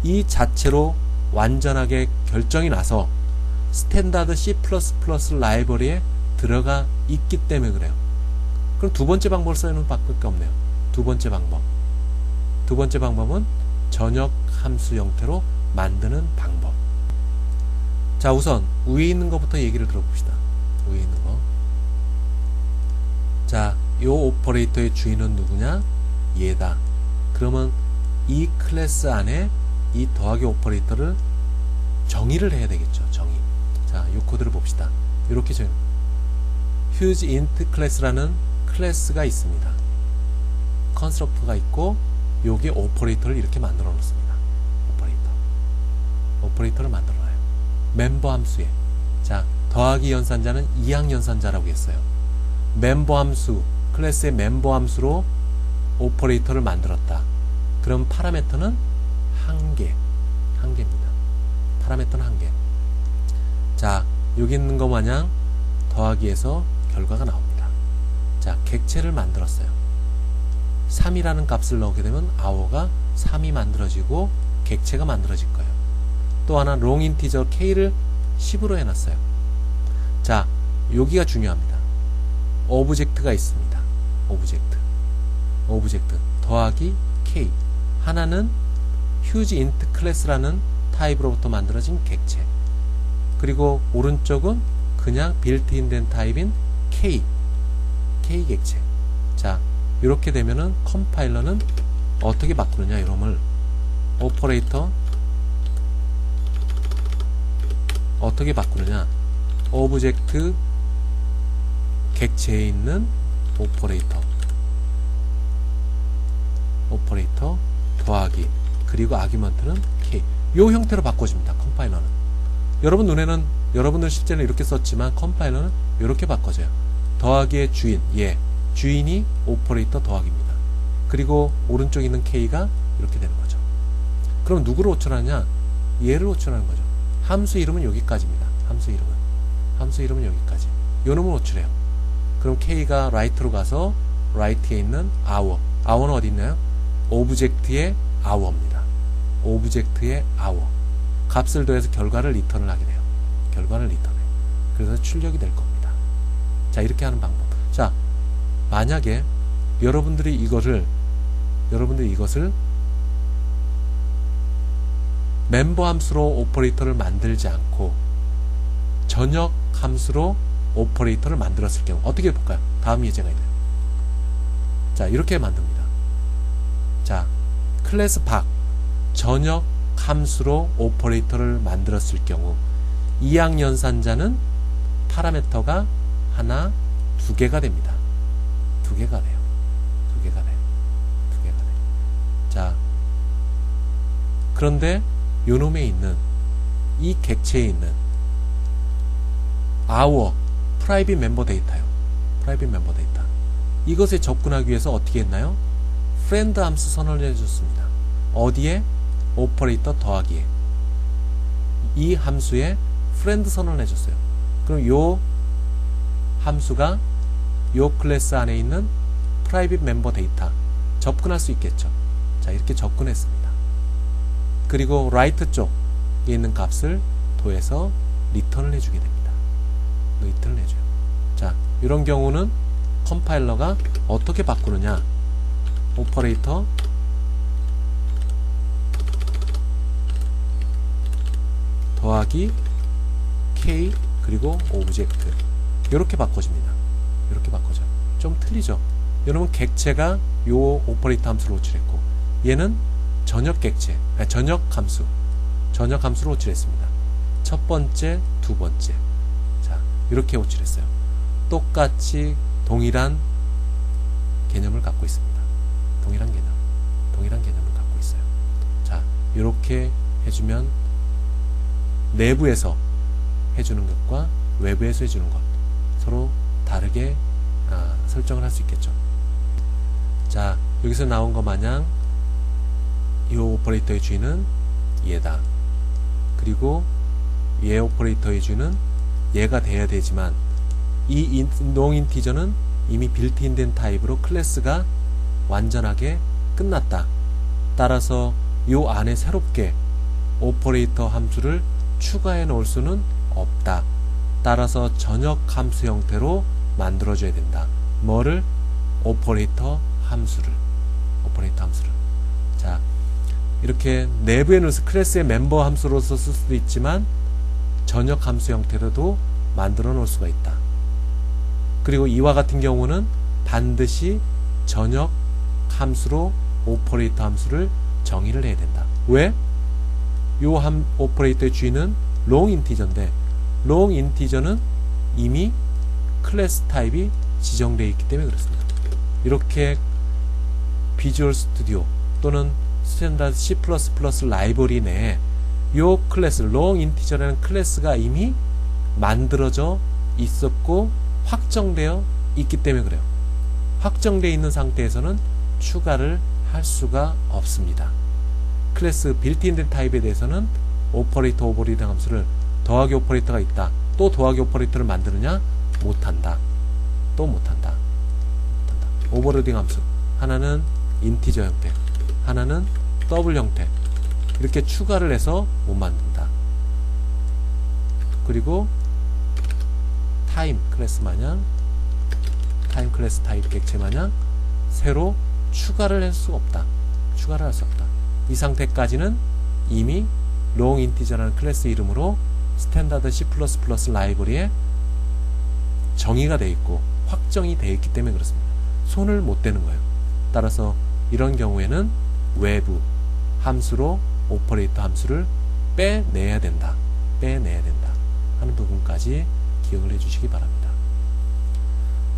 이 자체로 완전하게 결정이 나서 스탠다드 C++ 라이브러리에 들어가 있기 때문에 그래요. 그럼 두 번째 방법을 쓰는 밖에 없네요. 두 번째 방법은 전역 함수 형태로 만드는 방법. 자, 우선 위에 있는 것부터 얘기를 들어봅시다. 위에 있는 거. 자, 요 오퍼레이터의 주인은 누구냐? 얘다. 그러면 이 클래스 안에 이 더하기 오퍼레이터를 정의를 해야 되겠죠. 정의. 자, 요 코드를 봅시다. 이렇게 정의. huge int 클래스라는 클래스가 있습니다. 컨스트럭터가 있고 요게 오퍼레이터를 이렇게 만들어 놓습니다. 오퍼레이터를 만들어 놔요. 멤버 함수에. 자, 더하기 연산자는 이항 연산자라고 했어요. 멤버 함수, 클래스의 멤버 함수로 오퍼레이터를 만들었다. 그럼 파라미터는 한 개입니다. 파라미터는 한 개. 자, 여기 있는 거 마냥 더하기에서 결과가 나옵니다. 자, 객체를 만들었어요. 3이라는 값을 넣게 되면 hour가 3이 만들어지고 객체가 만들어질 거예요. 또 하나 롱 인티저 k를 10으로 해놨어요. 자, 여기가 중요합니다. 오브젝트가 있습니다. 오브젝트 더하기 k. 하나는 huge int 클래스라는 타입으로부터 만들어진 객체. 그리고 오른쪽은 그냥 빌트인 된 타입인 k 객체. 자, 이렇게 되면은 컴파일러는 어떻게 바꾸느냐, 이놈을 오퍼레이터 어떻게 바꾸느냐, 오브젝트 객체에 있는 오퍼레이터 더하기, 그리고 아규먼트는 k, 요 형태로 바꿔줍니다. 컴파일러는. 여러분 눈에는, 여러분들 실제는 이렇게 썼지만 컴파일러는 이렇게 바꿔져요. 더하기의 주인, 주인이 오퍼레이터 더하기입니다. 그리고 오른쪽에 있는 k가 이렇게 되는 거죠. 그럼 누구를 호출하냐? 얘를 호출하는 거죠. 함수 이름은 여기까지입니다. 함수 이름은 여기까지. 요 놈을 호출해요. 그럼 k가 right로 가서 right에 있는 hour는 어디 있나요? 오브젝트의 hour입니다. 오브젝트의 hour. 값을 더해서 결과를 리턴을 하게 돼요. 그래서 출력이 될 겁니다. 자, 이렇게 하는 방법. 자, 만약에 여러분들이 이것을 멤버 함수로 오퍼레이터를 만들지 않고 전역 함수로 오퍼레이터를 만들었을 경우 어떻게 볼까요? 다음 예제가 있네요. 자, 이렇게 만듭니다. 자, 클래스 박 전역 함수로 오퍼레이터를 만들었을 경우 이항 연산자는 파라미터가 하나, 두 개가 됩니다. 두 개가 돼요. 두 개가 돼요. 두 개가 돼요. 자, 그런데 요놈에 있는 이 객체에 있는 our private member 데이터요. private member 데이터. 이것에 접근하기 위해서 어떻게 했나요? friend 함수 선언을 해줬습니다. 어디에? 오퍼레이터 더하기에. 이 함수에 friend 선언을 해줬어요. 그럼 요 함수가 요 클래스 안에 있는 private member 데이터 접근할 수 있겠죠. 자, 이렇게 접근했습니다. 그리고 right 쪽에 있는 값을 더해서 리턴을 해주게 됩니다. 리턴을 해줘요. 자, 이런 경우는 컴파일러가 어떻게 바꾸느냐? 오퍼레이터 더하기 k 그리고 오브젝트 이렇게 바꿔줍니다. 이렇게 바꿔줘. 좀 틀리죠? 여러분 객체가 요 오퍼레이터 함수로 호출했고 얘는 전역 객체, 전역 함수로 호출했습니다. 첫 번째, 두 번째. 자, 이렇게 호출했어요. 똑같이 동일한 개념을 갖고 있습니다. 동일한 개념을 갖고 있어요. 자, 이렇게 해주면 내부에서 해주는 것과 외부에서 해주는 것 서로 다르게 설정을 할 수 있겠죠. 자, 여기서 나온 것 마냥 이 오퍼레이터의 주인은 얘다. 그리고 얘 오퍼레이터의 주인은 얘가 돼야 되지만 이 농인티저는 이미 빌트인된 타입으로 클래스가 완전하게 끝났다. 따라서 요 안에 새롭게 오퍼레이터 함수를 추가해 놓을 수는 없다. 따라서 전역 함수 형태로 만들어줘야 된다. 뭐를? 오퍼레이터 함수를. 자, 이렇게 내부에 넣어서 클래스의 멤버 함수로서 쓸 수도 있지만 전역 함수 형태로도 만들어 놓을 수가 있다. 그리고 이와 같은 경우는 반드시 전역 함수로 오퍼레이터 함수를 정의를 해야 된다. 왜? 요 오퍼레이터의 주인은 long 인티저인데 long 인티저는 이미 클래스 타입이 지정되어 있기 때문에 그렇습니다. 이렇게 비주얼 스튜디오 또는 스탠다드 C++ 라이브러리 내에 요 클래스 long 인티저라는 클래스가 이미 만들어져 있었고 확정되어 있기 때문에 그래요. 확정되어 있는 상태에서는 추가를 할 수가 없습니다. 클래스 빌트인 타입에 대해서는 오퍼레이터 오버리딩 함수를 더하기 오퍼레이터가 있다. 또 더하기 오퍼레이터를 만드느냐? 못한다. 또 못한다. 오버리딩 함수 하나는 인티저 형태, 하나는 더블 형태 이렇게 추가를 해서 못 만든다. 그리고 타임 클래스 마냥 타임 클래스 타입 객체 마냥 새로 추가를 할 수 없다. 추가를 할 수 없다. 이 상태까지는 이미 long 인티저라는 클래스 이름으로 스탠다드 C++ 라이브러리에 정의가 되어 있고 확정이 되어 있기 때문에 그렇습니다. 손을 못 대는 거예요. 따라서 이런 경우에는 외부 함수로 오퍼레이터 함수를 빼내야 된다. 하는 부분까지 기억을 해주시기 바랍니다.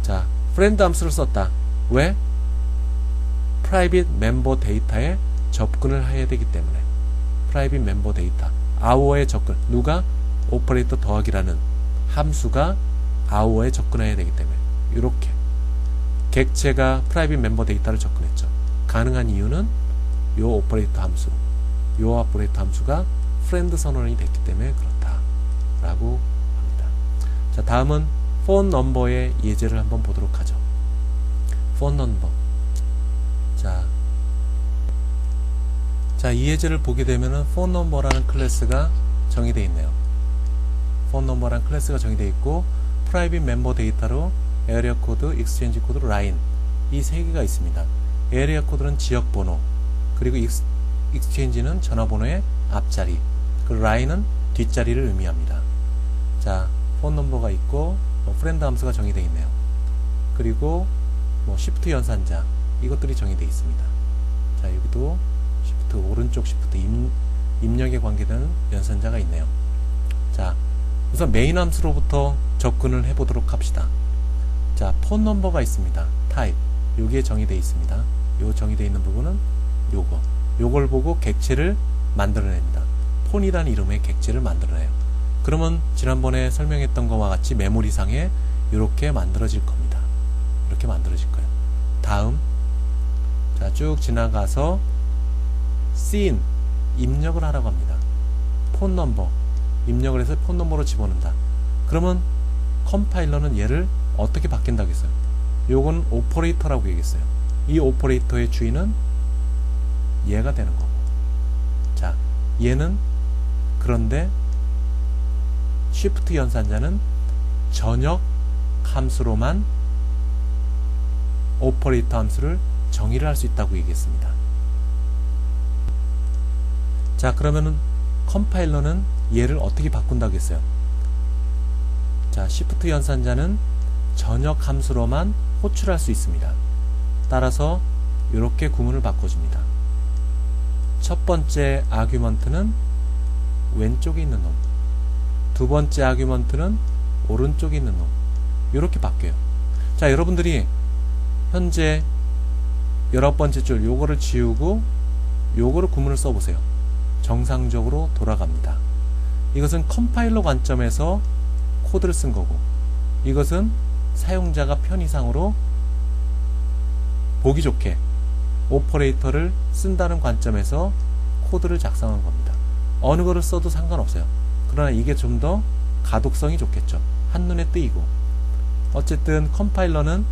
자, friend 함수를 썼다. 왜? private member 데이터에 접근을 해야 되기 때문에 private member 데이터 our에 접근 누가? 오퍼레이터 더하기라는 함수가 our에 접근해야 되기 때문에 이렇게 객체가 private member 데이터를 접근했죠. 가능한 이유는 요 오퍼레이터 함수가 friend 선언이 됐기 때문에 그렇다라고 합니다. 자, 다음은 phone number의 예제를 한번 보도록 하죠. phone number. 자, 이 예제를 보게 되면은 phone number라는 클래스가 정의되어 있네요. phone number라는 클래스가 정의되어 있고 private member 데이터로 area 코드, exchange 코드, line 이 세 개가 있습니다. area 코드는 지역 번호, 그리고 exchange는 전화번호의 앞자리, 그 line은 뒷자리를 의미합니다. 자, phone number가 있고 프렌드 함수가 정의되어 있네요. 그리고 시프트 연산자 이것들이 정의되어 있습니다. 자, 여기도 시프트, 오른쪽 시프트 입력에 관계되는 연산자가 있네요. 자, 우선 메인 함수로부터 접근을 해보도록 합시다. 자, 폰 넘버가 있습니다. 타입, 여기에 정의되어 있습니다. 요 정의되어 있는 부분은 요걸 보고 객체를 만들어냅니다. 폰이라는 이름의 객체를 만들어내요. 그러면 지난번에 설명했던 것과 같이 메모리상에 이렇게 만들어질 겁니다. 이렇게 만들어질 거예요. 다음, 자, 쭉 지나가서 scene 입력을 하라고 합니다. 폰 넘버 입력을 해서 폰 넘버로 집어넣는다. 그러면 컴파일러는 얘를 어떻게 바뀐다고 했어요? 요건 오퍼레이터라고 얘기했어요. 이 오퍼레이터의 주인은 얘가 되는 거고, 자, 얘는 그런데 쉬프트 연산자는 전역 함수로만 오퍼레이터 함수를 정의를 할 수 있다고 얘기했습니다. 자, 그러면은 컴파일러는 얘를 어떻게 바꾼다고 했어요? 자, 쉬프트 연산자는 전역 함수로만 호출할 수 있습니다. 따라서 이렇게 구문을 바꿔줍니다. 첫 번째 아규먼트는 왼쪽에 있는 놈, 두 번째 아규먼트는 오른쪽에 있는 놈, 이렇게 바뀌어요. 자, 여러분들이 현재 19번째 줄 요거를 지우고 요거를 구문을 써보세요. 정상적으로 돌아갑니다. 이것은 컴파일러 관점에서 코드를 쓴 거고, 이것은 사용자가 편의상으로 보기 좋게 오퍼레이터를 쓴다는 관점에서 코드를 작성한 겁니다. 어느 거를 써도 상관없어요. 그러나 이게 좀 더 가독성이 좋겠죠. 한눈에 띄고. 어쨌든 컴파일러는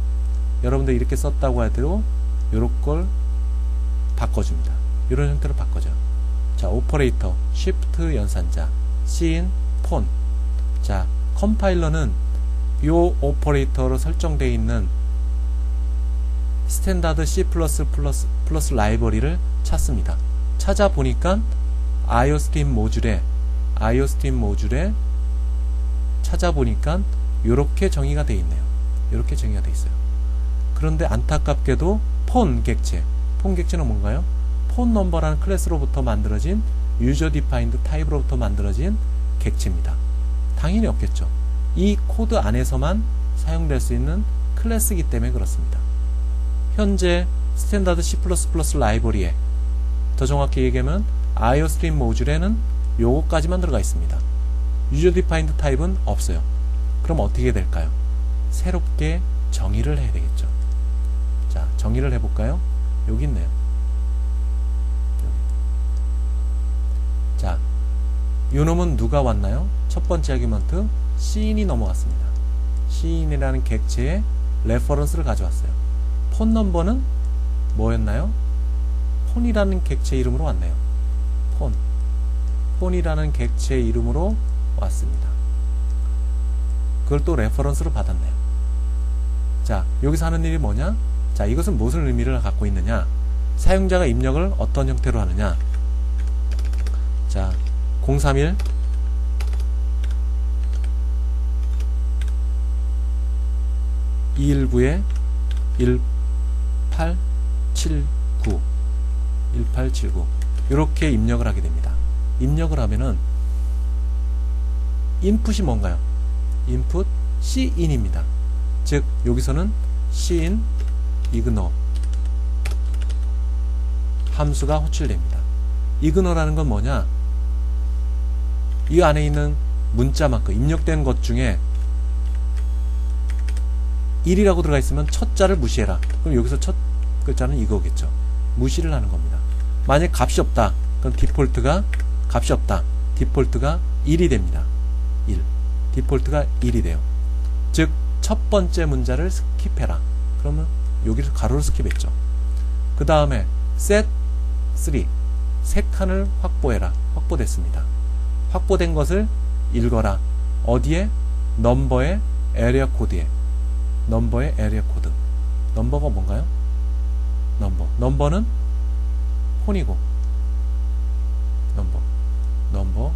여러분들 이렇게 썼다고 하더라도 요런 걸 바꿔줍니다. 이런 형태로 바꿔줘요. 자, 오퍼레이터, 쉬프트 연산자, scene, 폰. 자, 컴파일러는 요 오퍼레이터로 설정되어 있는 스탠다드 C++ 라이브러리를 찾습니다. 찾아보니까 IOSTream 모듈에 찾아보니까 요렇게 정의가 되어 있네요. 요렇게 정의가 되어 있어요. 그런데 안타깝게도 폰 객체는 뭔가요? 폰 넘버라는 클래스로부터 만들어진 유저 디파인드 타입으로부터 만들어진 객체입니다. 당연히 없겠죠. 이 코드 안에서만 사용될 수 있는 클래스이기 때문에 그렇습니다. 현재 스탠다드 C++ 라이브러리에, 더 정확히 얘기하면 IOStream 모듈에는 요거까지만 들어가 있습니다. 유저 디파인드 타입은 없어요. 그럼 어떻게 될까요? 새롭게 정의를 해야 되겠죠. 자, 정의를 해볼까요? 여기 있네요. 여기. 자, 요 놈은 누가 왔나요? 첫 번째 아규먼트 scene이 넘어갔습니다. scene이라는 객체의 레퍼런스를 가져왔어요. 폰 넘버는 뭐였나요? 폰이라는 객체 이름으로 왔네요. 폰이라는 객체 이름으로 왔습니다. 그걸 또 레퍼런스로 받았네요. 자, 여기서 하는 일이 뭐냐? 자, 이것은 무슨 의미를 갖고 있느냐? 사용자가 입력을 어떤 형태로 하느냐? 자, 031 219에 1879 이렇게 입력을 하게 됩니다. 입력을 하면은 인풋이 뭔가요? 인풋 cin입니다. 즉 여기서는 cin ignore 함수가 호출됩니다. ignore라는 건 뭐냐? 이 안에 있는 문자만큼 입력된 것 중에 1이라고 들어가 있으면 첫 자를 무시해라. 그럼 여기서 첫 글자는 이거겠죠. 무시를 하는 겁니다. 만약 값이 없다. 그럼 디폴트가 값이 없다. 디폴트가 1이 됩니다. 1. 디폴트가 1이 돼요. 즉 첫 번째 문자를 스킵해라. 그러면 여기를 가로로 스킵했죠. 그 다음에 set 3 세 칸을 확보해라. 확보됐습니다. 확보된 것을 읽어라. 어디에? 넘버의 에리어 코드에. 넘버의 에리어 코드. 넘버가 뭔가요? 넘버는 폰이고, 넘버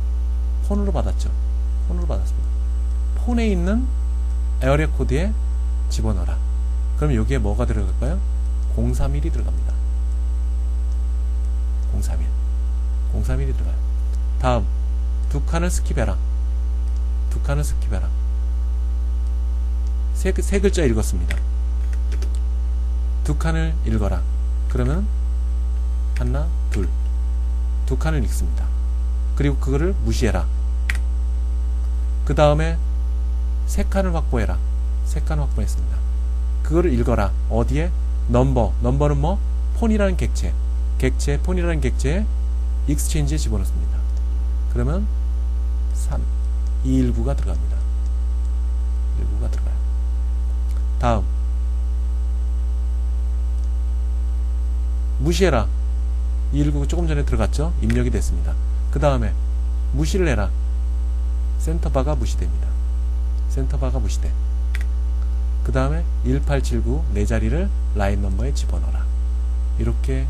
폰으로 받았죠. 폰으로 받았습니다. 폰에 있는 에어리어 코드에 집어넣어라. 그럼 여기에 뭐가 들어갈까요? 031이 들어갑니다. 031. 031이 들어가요. 다음, 두 칸을 스킵해라. 두 칸을 스킵해라. 세 글자 읽었습니다. 두 칸을 읽어라. 그러면 하나, 둘. 두 칸을 읽습니다. 그리고 그거를 무시해라. 그 다음에 세 칸을 확보해라. 세 칸 확보했습니다. 그거를 읽어라. 어디에? 넘버. 넘버는 뭐? 폰이라는 객체. 객체, 폰이라는 객체에 익스체인지에 집어넣습니다. 그러면 3, 219가 들어갑니다. 19가 들어가요. 다음, 무시해라. 219가 조금 전에 들어갔죠? 입력이 됐습니다. 그 다음에 무시를 해라. 센터바가 무시됩니다. 센터바가 무시돼. 그 다음에 1879 네 자리를 라인 넘버에 집어넣어라. 이렇게